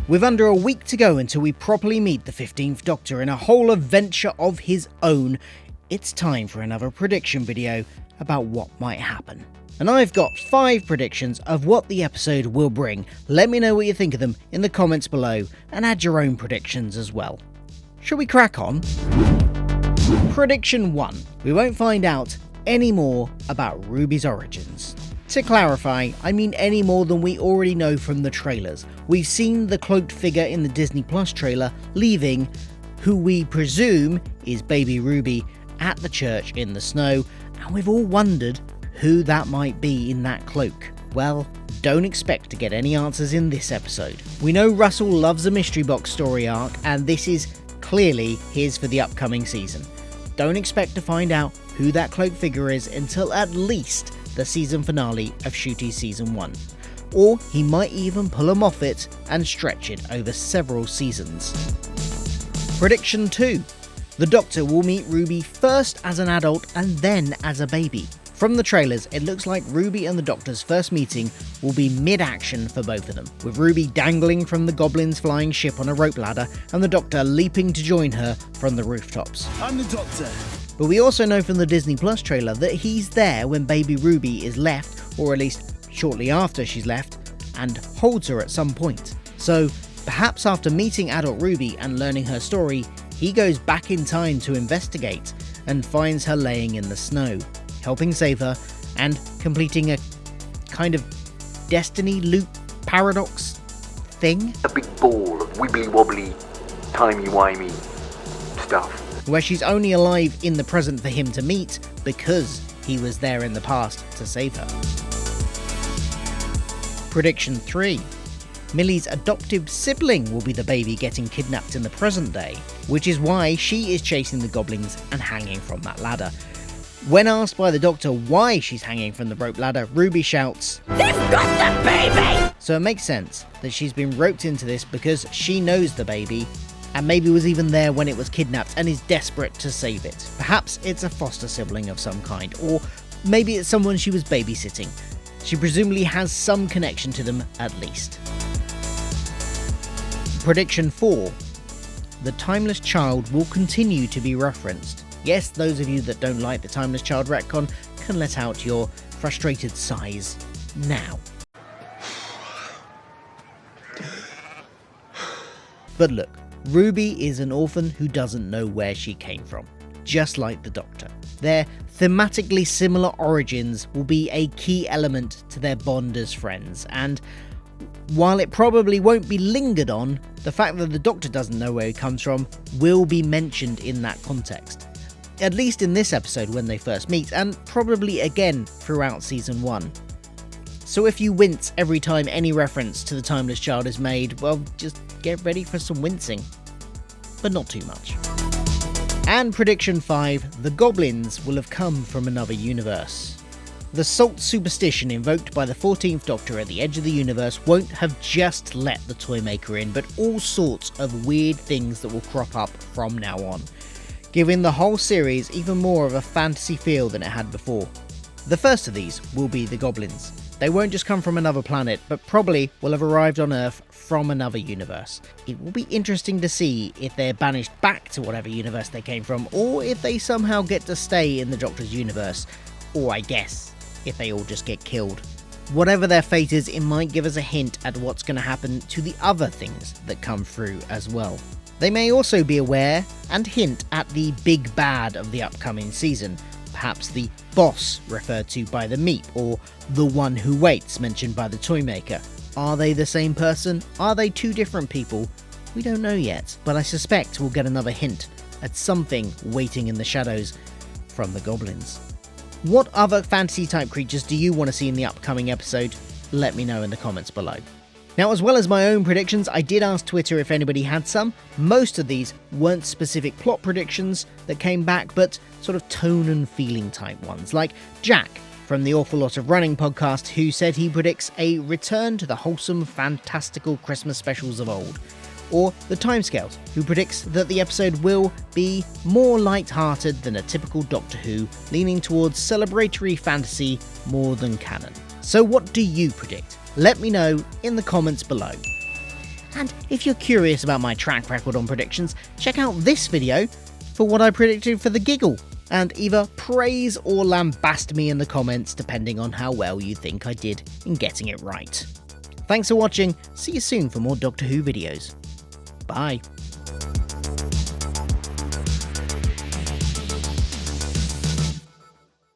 With under a week to go until we properly meet the 15th Doctor in a whole adventure of his own, it's time for another prediction video about what might happen. And I've got 5 predictions of what the episode will bring. Let me know what you think of them in the comments below and add your own predictions as well. Shall we crack on? Prediction 1. We won't find out any more about Ruby's origins. To clarify, I mean any more than we already know from the trailers. We've seen the cloaked figure in the Disney Plus trailer leaving, who we presume is baby Ruby, at the church in the snow, and we've all wondered who that might be in that cloak. Well, don't expect to get any answers in this episode. We know Russell loves a mystery box story arc, and this is clearly his for the upcoming season. Don't expect to find out who that cloaked figure is until at least the season finale of Shooty Season 1. Or he might even pull a Moffat and stretch it over several seasons. Prediction 2. The Doctor will meet Ruby first as an adult and then as a baby. From the trailers, it looks like Ruby and the Doctor's first meeting will be mid-action for both of them, with Ruby dangling from the Goblin's flying ship on a rope ladder and the Doctor leaping to join her from the rooftops. I'm the Doctor. But we also know from the Disney Plus trailer that he's there when baby Ruby is left, or at least shortly after she's left, and holds her at some point. So perhaps after meeting adult Ruby and learning her story, he goes back in time to investigate and finds her laying in the snow, helping save her and completing a kind of destiny loop paradox thing. A big ball of wibbly wobbly, timey-wimey stuff. Where she's only alive in the present for him to meet because he was there in the past to save her. Prediction 3. Millie's adoptive sibling will be the baby getting kidnapped in the present day, which is why she is chasing the goblins and hanging from that ladder. When asked by the Doctor why she's hanging from the rope ladder, Ruby shouts, "They've got the baby!" So it makes sense that she's been roped into this because she knows the baby, and maybe was even there when it was kidnapped and is desperate to save it. Perhaps it's a foster sibling of some kind, or maybe it's someone she was babysitting. She presumably has some connection to them at least. Prediction 4. The Timeless Child will continue to be referenced. Yes, those of you that don't like the Timeless Child retcon can let out your frustrated sighs now. But look, Ruby is an orphan who doesn't know where she came from, just like the Doctor. Their thematically similar origins will be a key element to their bond as friends, and while it probably won't be lingered on, the fact that the Doctor doesn't know where he comes from will be mentioned in that context. At least in this episode when they first meet, and probably again throughout Season 1. So if you wince every time any reference to the Timeless Child is made, well, just get ready for some wincing. But not too much. And prediction 5, the goblins will have come from another universe. The salt superstition invoked by the 14th Doctor at the edge of the universe won't have just let the Toymaker in, but all sorts of weird things that will crop up from now on, giving the whole series even more of a fantasy feel than it had before. The first of these will be the goblins. They won't just come from another planet, but probably will have arrived on Earth from another universe. It will be interesting to see if they're banished back to whatever universe they came from, or if they somehow get to stay in the Doctor's universe, or I guess, if they all just get killed. Whatever their fate is, it might give us a hint at what's going to happen to the other things that come through as well. They may also be aware and hint at the big bad of the upcoming season, perhaps the boss referred to by the Meep, or the one who waits mentioned by the Toymaker. Are they the same person? Are they two different people? We don't know yet, but I suspect we'll get another hint at something waiting in the shadows from the goblins. What other fantasy type creatures do you want to see in the upcoming episode? Let me know in the comments below. Now, as well as my own predictions, I did ask Twitter if anybody had some. Most of these weren't specific plot predictions that came back, but sort of tone and feeling type ones, like Jack from the Awful Lot of Running podcast, who said he predicts a return to the wholesome, fantastical Christmas specials of old. Or the Timescales, who predicts that the episode will be more light-hearted than a typical Doctor Who, leaning towards celebratory fantasy more than canon. So what do you predict? Let me know in the comments below. And if you're curious about my track record on predictions, check out this video for what I predicted for the giggle, and either praise or lambast me in the comments depending on how well you think I did in getting it right. Thanks for watching, see you soon for more Doctor Who videos. Bye.